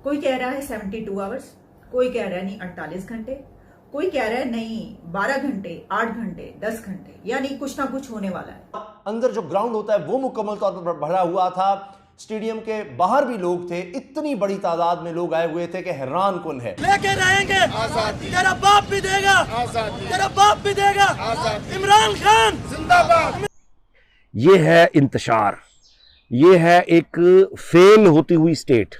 कोई कह रहा है 72 आवर्स, कोई कह रहा है नहीं 48 घंटे, कोई कह रहा है नहीं 12 घंटे, 8 घंटे, 10 घंटे, यानी कुछ ना कुछ होने वाला है। अंदर जो ग्राउंड होता है वो मुकम्मल तौर पर भरा हुआ था। स्टेडियम के बाहर भी लोग थे, इतनी बड़ी तादाद में लोग आए हुए थे कि हैरान कुन है। लेके रहेंगे आजादी, तेरा बाप भी देगा आजादी, तेरा बाप भी देगा आजादी, इमरान खान जिंदाबाद। ये है इंतशार, ये है एक फेल होती हुई स्टेट।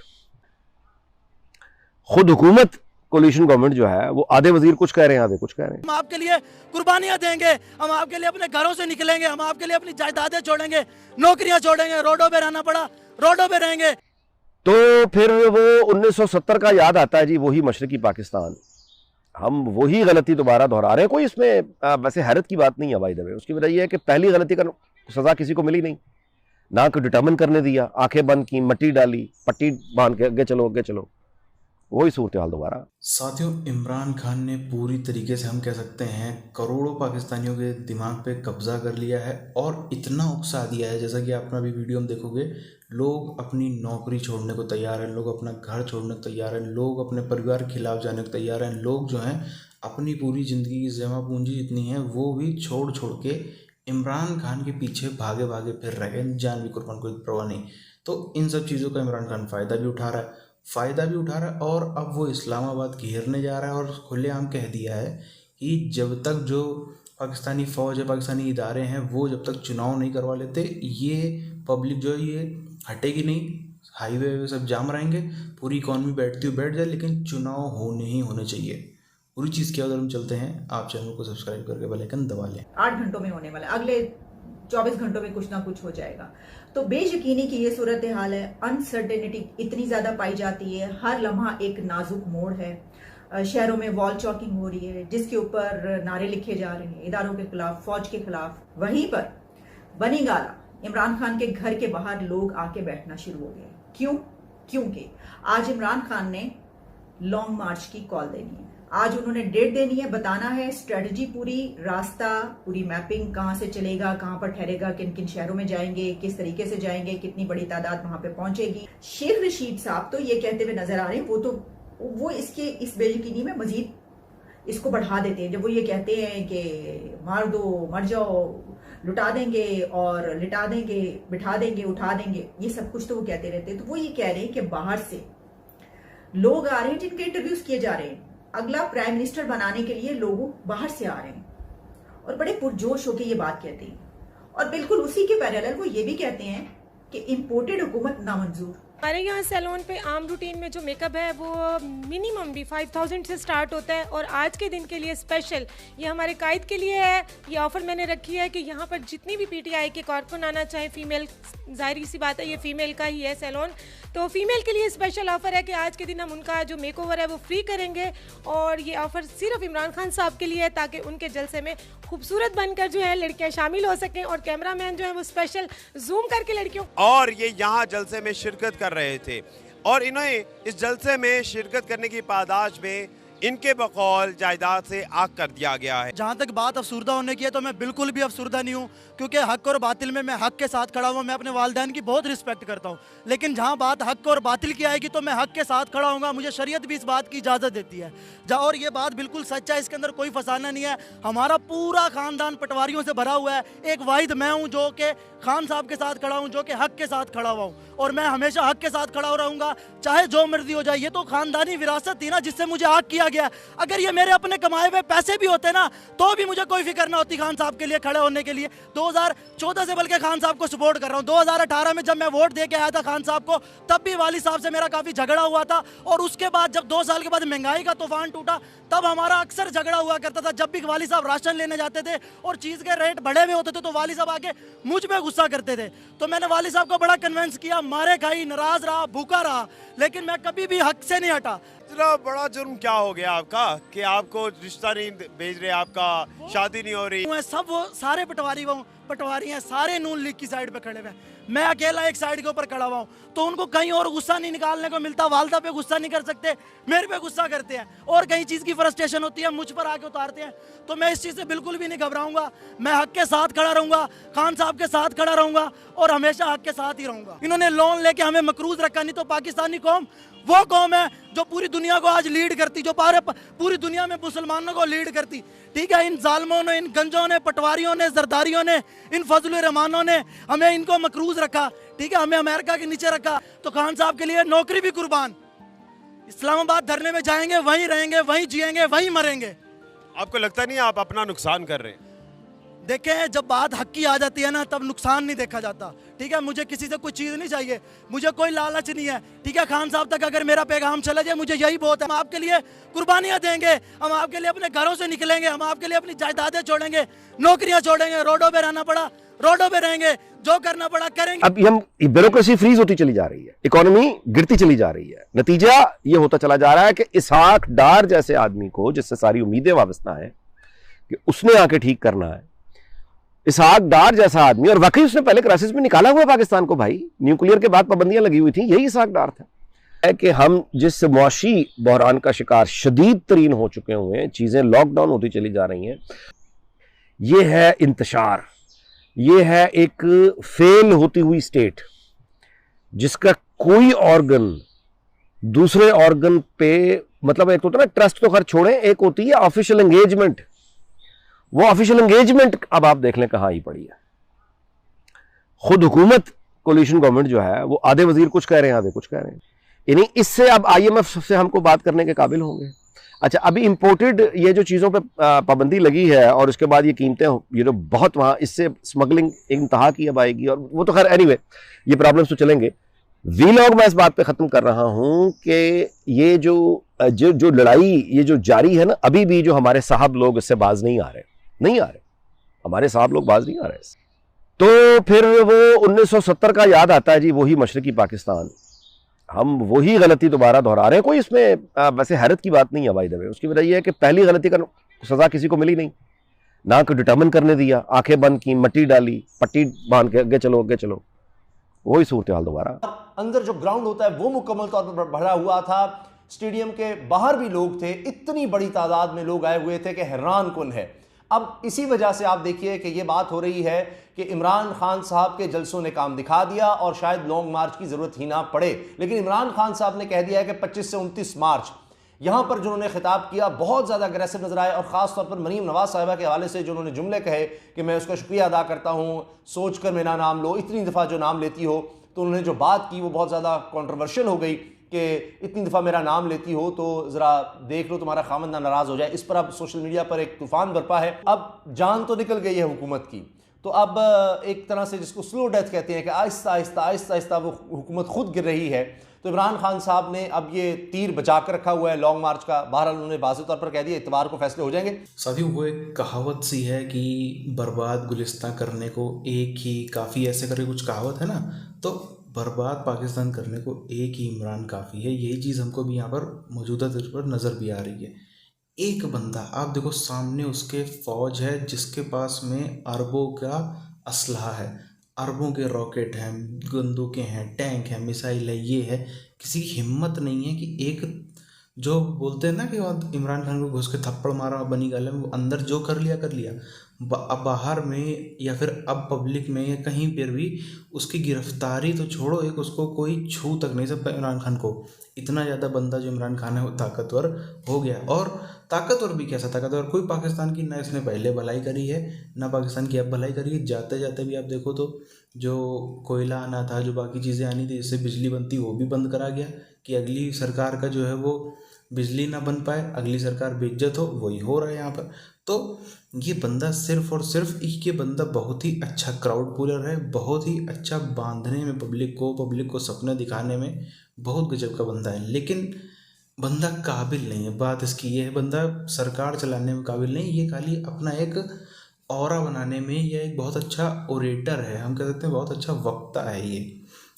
खुद हुकूमत कोलिशन गवर्नमेंट जो है वो आधे वजीर कुछ कह रहे हैं, आधे कुछ कह रहे हैं। हम आपके लिए कुर्बानियां देंगे, हम आपके लिए अपने घरों से निकलेंगे, हम आपके लिए अपनी जायदादें छोड़ेंगे, नौकरियां छोड़ेंगे, रोडों पे रहना पड़ा रोडों पे रहेंगे। तो फिर वो 1970 का याद आता है जी, वही मशरकी पाकिस्तान, हम वही गलती दोबारा दोहरा रहे हैं। कोई इसमें वैसे हैरत की बात नहीं है बाय द वे। उसकी वजह यह है कि पहली गलती का सजा किसी को मिली नहीं, ना को डिटर्मिन करने दिया, आंखें बंद की, मट्टी डाली, पट्टी बांध के आगे चलो आगे चलो, वही सूरत हाल दोबारा। साथियों, इमरान खान ने पूरी तरीके से हम कह सकते हैं करोड़ों पाकिस्तानियों के दिमाग पे कब्जा कर लिया है और इतना उकसा दिया है, जैसा कि आप अभी वीडियो में देखोगे, लोग अपनी नौकरी छोड़ने को तैयार हैं, लोग अपना घर छोड़ने को तैयार हैं, लोग अपने परिवार के खिलाफ जाने को तैयार हैं, लोग जो हैं अपनी पूरी ज़िंदगी की जमा पूंजी जितनी है वो भी छोड़ छोड़ के इमरान खान के पीछे भागे भागे फिर रह गए, जान भी कुर्बान, कोई परवाह नहीं। तो इन सब चीज़ों का इमरान खान फ़ायदा भी उठा रहा है और अब वो इस्लामाबाद घेरने जा रहा है और खुलेआम कह दिया है कि जब तक जो पाकिस्तानी फ़ौज है, पाकिस्तानी इदारे हैं, वो जब तक चुनाव नहीं करवा लेते, ये पब्लिक जो है ये हटेगी नहीं, हाईवे सब जाम रहेंगे, पूरी इकॉनमी बैठती हुई बैठ जाए, लेकिन चुनाव होने ही होने चाहिए। पूरी चीज़ क्या, अगर हम चलते हैं, आप चैनल को सब्सक्राइब करके बेल आइकन दबा लें। 8 घंटों में होने वाला, अगले 24 घंटों में कुछ ना कुछ हो जाएगा। तो बेयकीनी की ये सूरत हाल है, अनसर्टेनिटी इतनी ज्यादा पाई जाती है, हर लम्हा एक नाजुक मोड़ है। शहरों में वॉल चॉकिंग हो रही है, जिसके ऊपर नारे लिखे जा रहे हैं इदारों के खिलाफ, फौज के खिलाफ। वहीं पर बनी गाला इमरान खान के घर के बाहर लोग आके बैठना शुरू हो गए। क्यों? क्योंकि आज इमरान खान ने लॉन्ग मार्च की कॉल देनी है, आज उन्होंने डेट देनी है, बताना है स्ट्रेटजी, पूरी रास्ता, पूरी मैपिंग, कहां से चलेगा, कहां पर ठहरेगा, किन किन शहरों में जाएंगे, किस तरीके से जाएंगे, कितनी बड़ी तादाद वहां पे पहुंचेगी। शेख रशीद साहब तो ये कहते हुए नजर आ रहे हैं, वो इसके इस बेयकीनी में मजीद इसको बढ़ा देते हैं, जब वो ये कहते हैं कि मार दो, मर जाओ, लुटा देंगे और लिटा देंगे, बिठा देंगे, उठा देंगे, ये सब कुछ तो वो कहते रहते हैं। तो वो ये कह रहे हैं कि बाहर से लोग आ रहे हैं जिनके इंटरव्यूज किए जा रहे हैं, अगला प्राइम मिनिस्टर बनाने के लिए लोग बाहर से आ रहे हैं और बड़े पुरजोश होकर ये बात कहते हैं। और बिल्कुल उसी के पैरेलल वो ये भी कहते हैं कि इंपोर्टेड हुकूमत नामंजूर। हमारे यहाँ सैलून पे आम रूटीन में जो मेकअप है वो मिनिमम भी 5000 से स्टार्ट होता है और आज के दिन के लिए स्पेशल ये हमारे कायद के लिए है, ये ऑफ़र मैंने रखी है कि यहाँ पर जितनी भी पीटीआई के कारकुन आना चाहे, फीमेल, जाहिर सी बात है ये फीमेल का ही है सैलून, तो फीमेल के लिए स्पेशल ऑफ़र है कि आज के दिन हम उनका जो मेकओवर है वो फ्री करेंगे और ये ऑफ़र सिर्फ इमरान खान साहब के लिए है ताकि उनके जलसे में खूबसूरत बनकर जो है लड़कियां शामिल हो सकें और कैमरामैन जो है वो स्पेशल जूम करके लड़कियों, और ये यहाँ जलसे में शिरकत कर रहे थे और इन्हें इस जलसे में शिरकत करने की पादाश में इनके बकौल जायदाद से आग कर दिया गया है। जहाँ तक बात अफसुर्दा होने की है तो मैं बिल्कुल भी अफसुर्दा नहीं हूँ, क्योंकि हक और बातिल में मैं हक के साथ खड़ा हूँ। मैं अपने वालिदैन की बहुत रिस्पेक्ट करता हूँ, लेकिन जहाँ बात हक और बातिल की आएगी तो मैं हक के साथ खड़ा हूँगा। मुझे शरीयत भी इस बात की इजाज़त देती है और ये बात बिल्कुल सच्चा है, इसके अंदर कोई फसाना नहीं है। हमारा पूरा ख़ानदान पटवारियों से भरा हुआ है, एक वाहिद मैं हूँ जो कि खान साहब के साथ खड़ा हूँ, जो कि हक के साथ खड़ा हुआ हूँ और मैं हमेशा हक के साथ खड़ा रहूँगा, चाहे जो मर्जी हो जाए। ये तो ख़ानदानी विरासत थी ना जिससे मुझे हक किया गया। अगर ये मेरे अपने कमाए हुए पैसे भी होते ना तो भी मुझे कोई फिक्र ना होती खान साहब के लिए खड़े होने के लिए। 2014 से बल्कि खान साहब को सपोर्ट कर रहा हूँ। 2018 में जब मैं वोट दे के आया था खान साहब को, तब भी वाली साहब से मेरा काफ़ी झगड़ा हुआ था और उसके बाद जब 2 साल के बाद महंगाई का तूफान टूटा तब हमारा अक्सर झगड़ा हुआ करता था। जब भी वाली साहब राशन लेने जाते थे और चीज़ के रेट बढ़े हुए होते थे तो वाली साहब आके मुझ पे गुस्सा करते थे। तो मैंने वाली साहब को बड़ा कन्विंस किया, मारे खाई, नाराज रहा, भूखा रहा, लेकिन मैं कभी भी हक से नहीं हटा। इतना बड़ा जुर्म क्या हो गया आपका कि आपको रिश्ता नहीं भेज रहे, आपका शादी नहीं हो रही? सब वो सारे पटवारी हैं, सारे नून लीग की साइड पे खड़े हुए हैं, मैं अकेला एक साइड के ऊपर खड़ा हुआ हूँ, तो उनको कहीं और गुस्सा नहीं निकालने को मिलता। वालदा पे गुस्सा नहीं कर सकते, मेरे पे गुस्सा करते हैं और कहीं चीज़ की फ्रस्ट्रेशन होती है मुझ पर आके उतारते हैं। तो मैं इस चीज़ से बिल्कुल भी नहीं घबराऊंगा, मैं हक के साथ खड़ा रहूंगा, खान साहब के साथ खड़ा रहूंगा और हमेशा हक के साथ ही रहूंगा। इन्होंने लोन लेके हमें मकरूज रखा, नहीं तो पाकिस्तानी कौम वो कौम है जो पूरी दुनिया को आज लीड करती, जो पूरी दुनिया में मुसलमानों को लीड करती। ठीक है, इन जालमों ने, इन गंजों ने, पटवारियों ने, जरदारियों ने, इन फजल रहमानों ने हमें इनको मकरूज रखा। ठीक है, हमें अमेरिका के नीचे रखा। तो खान साहब के लिए नौकरी भी कुर्बान। इस्लामाबाद धरने में जाएंगे, वहीं रहेंगे, वहीं जिएंगे, वहीं मरेंगे। आपको लगता नहीं आप अपना नुकसान कर रहे हैं? देखें, जब बात हक की आ जाती है ना, तब नुकसान नहीं देखा जाता। ठीक है, मुझे किसी से कोई चीज़ नहीं चाहिए, मुझे कोई लालच नहीं है। ठीक है, खान साहब तक अगर मेरा पैगाम चला जाए, मुझे यही बहुत है। हम आपके लिए कुर्बानियां देंगे, हम आपके लिए अपने घरों से निकलेंगे, हम आपके लिए अपनी जायदादें छोड़ेंगे, नौकरियां छोड़ेंगे, रोडों पे रहना पड़ा रोडों पे रहेंगे, जो करना पड़ा करेंगे। अब हम ब्यूरोक्रेसी फ्रीज होती चली जा रही है, इकोनॉमी गिरती चली जा रही है। नतीजा ये होता चला जा रहा है कि इसहाक डार जैसे आदमी को, जिससे सारी उम्मीदें वाबस्ता है कि उसने आके ठीक करना है, इसहाक डार जैसा आदमी, और वाकई उसने पहले क्राइसिस में निकाला हुआ पाकिस्तान को भाई, न्यूक्लियर के बाद पाबंदियां लगी हुई थी, यही इसहाक डार था। है कि हम जिस मुआशी बहरान का शिकार शदीद तरीन हो चुके हुए हैं, चीजें लॉकडाउन होती चली जा रही हैं, ये है इंतशार, ये है एक फेल होती हुई स्टेट जिसका कोई ऑर्गन दूसरे ऑर्गन पे, मतलब एक तो होता है ना ट्रस्ट, तो खैर छोड़ें, एक होती है ऑफिशियल एंगेजमेंट। वो ऑफिशियल एंगेजमेंट अब आप देख लें कहां ही पड़ी है। खुद हुकूमत, कोलिशन गवर्नमेंट जो है, वो आधे वजीर कुछ कह रहे हैं, आधे कुछ कह रहे हैं। यानी इससे अब IMF से हमको बात करने के काबिल होंगे। अच्छा, अभी इंपोर्टेड ये जो चीज़ों पे पाबंदी लगी है और उसके बाद ये कीमतें ये जो बहुत वहाँ, इससे स्मगलिंग इंतहा की अब आएगी, और वो तो खैर एनीवे ये प्रॉब्लम्स तो चलेंगे। वीलॉग मैं इस बात पे ख़त्म कर रहा हूँ कि ये जो लड़ाई ये जो जारी है ना, अभी भी जो हमारे साहब लोग इससे बाज नहीं आ रहे, हमारे साहब लोग बाज नहीं आ रहे। तो फिर वो 1970 का याद आता है जी, वही मशरकी पाकिस्तान, हम वही गलती दोबारा दोहरा रहे हैं। कोई इसमें वैसे हैरत की बात नहीं है भाई दबे। उसकी वजह यह है कि पहली गलती का सजा किसी को मिली नहीं, ना को डिटर्मिन करने दिया, आंखें बंद की, मट्टी डाली, पट्टी बांध के आगे चलो, वही सूरत हाल दोबारा। अंदर जो ग्राउंड होता है वो मुकम्मल तौर पर भरा हुआ था। स्टेडियम के बाहर भी लोग थे, इतनी बड़ी तादाद में लोग आए हुए थे कि हैरान कुन है। अब इसी वजह से आप देखिए कि ये बात हो रही है कि इमरान खान साहब के जलसों ने काम दिखा दिया और शायद लॉन्ग मार्च की जरूरत ही ना पड़े। लेकिन इमरान खान साहब ने कह दिया है कि 25 से 29 मार्च यहां पर जो उन्होंने खिताब किया बहुत ज़्यादा अग्रेसिव नजर आए, और ख़ास तौर पर मरीम नवाज साहिबा के हवाले से जो उन्होंने जुमले कहे कि मैं उसका शुक्रिया अदा करता हूं, सोच कर मेरा नाम लो, इतनी दफ़ा जो नाम लेती हो। तो उन्होंने जो बात की वो बहुत ज़्यादा कॉन्ट्रोवर्शियल हो गई कि इतनी दफ़ा मेरा नाम लेती हो तो ज़रा देख लो तुम्हारा खामद ना नाराज़ हो जाए। इस पर अब सोशल मीडिया पर एक तूफ़ान बरपा है। अब जान तो निकल गई है हुकूमत की, तो अब एक तरह से जिसको स्लो डेथ कहते हैं कि आहिस्ता आहिस्ता वो हुकूमत खुद गिर रही है। तो इमरान खान साहब ने अब ये तीर बचा कर रखा हुआ है लॉन्ग मार्च का। बहरहाल उन्होंने वाज़ेह तौर पर कह दिया इतवार को फैसले हो जाएंगे। साथियों, वो एक कहावत सी है कि बर्बाद गुलिस्तां करने को एक ही काफ़ी, ऐसे करके कुछ कहावत है ना, तो बर्बाद पाकिस्तान करने को एक ही इमरान काफ़ी है। यही चीज़ हमको भी यहाँ पर मौजूदा तौर पर नज़र भी आ रही है। एक बंदा, आप देखो सामने उसके फौज है जिसके पास में अरबों का असलहा है, अरबों के रॉकेट हैं, बंदूकें हैं, टैंक है, मिसाइल है, ये है। किसी की हिम्मत नहीं है कि एक जो बोलते हैं ना कि इमरान खान को घुस के थप्पड़ मारा बनी गले में, वो अंदर जो कर लिया अब बाहर में या फिर अब पब्लिक में या कहीं पर भी उसकी गिरफ्तारी तो छोड़ो, एक उसको कोई छू तक नहीं सकता इमरान खान को। इतना ज़्यादा बंदा जो इमरान खान है वो ताकतवर हो गया। और ताकतवर भी कैसा ताकतवर, कोई पाकिस्तान की ना इसने पहले भलाई करी है ना पाकिस्तान की अब भलाई करी है। जाते जाते भी आप देखो तो जो कोयला आना था, जो बाकी चीज़ें आनी थी, जिससे बिजली बनती, वो भी बंद करा गया कि अगली सरकार का जो है वो बिजली ना बन पाए, अगली सरकार बेइज्जत हो। वही हो रहा है यहाँ पर। तो ये बंदा सिर्फ और सिर्फ ये बंदा बहुत ही अच्छा क्राउड पुलर है, बहुत ही अच्छा बांधने में पब्लिक को सपने दिखाने में बहुत गजब का बंदा है। लेकिन बंदा काबिल नहीं है। बात इसकी ये है, बंदा सरकार चलाने में काबिल नहीं, ये खाली अपना एक ऑरा बनाने में, यह एक बहुत अच्छा ओरेटर है, हम कह सकते हैं बहुत अच्छा वक्ता है ये,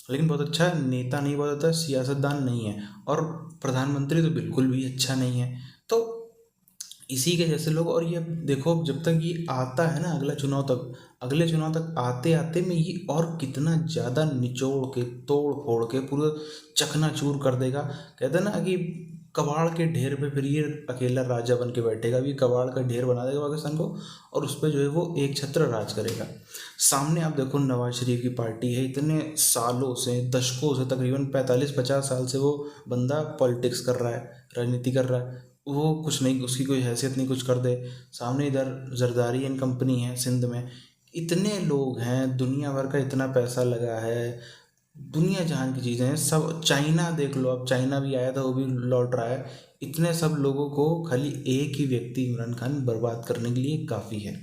लेकिन बहुत अच्छा नेता नहीं, बहुत अच्छा सियासतदान नहीं है, और प्रधानमंत्री तो बिल्कुल भी अच्छा नहीं है। तो इसी के जैसे लोग, और ये देखो जब तक ये आता है ना अगले चुनाव तक आते आते में ये और कितना ज़्यादा निचोड़ के तोड़ फोड़ के पूरा चकनाचूर कर देगा। कहते हैं ना कि कबाड़ के ढेर पे फिर ये अकेला राजा बन के बैठेगा, भी कबाड़ का ढेर बना देगा पाकिस्तान को और उस पर जो है वो एक छत्र राज करेगा। सामने आप देखो नवाज शरीफ की पार्टी है, इतने सालों से, दशकों से, तकरीबन 45-50 साल से वो बंदा पॉलिटिक्स कर रहा है, राजनीति कर रहा है, वो कुछ नहीं, उसकी कोई हैसियत नहीं कुछ कर दे। सामने इधर जरदारी एंड कंपनी है सिंध में, इतने लोग हैं, दुनिया भर का इतना पैसा लगा है, दुनिया जहान की चीज़ें हैं सब। चाइना देख लो, अब चाइना भी आया था, वो भी लौट रहा है। इतने सब लोगों को खाली एक ही व्यक्ति इमरान खान बर्बाद करने के लिए काफ़ी है।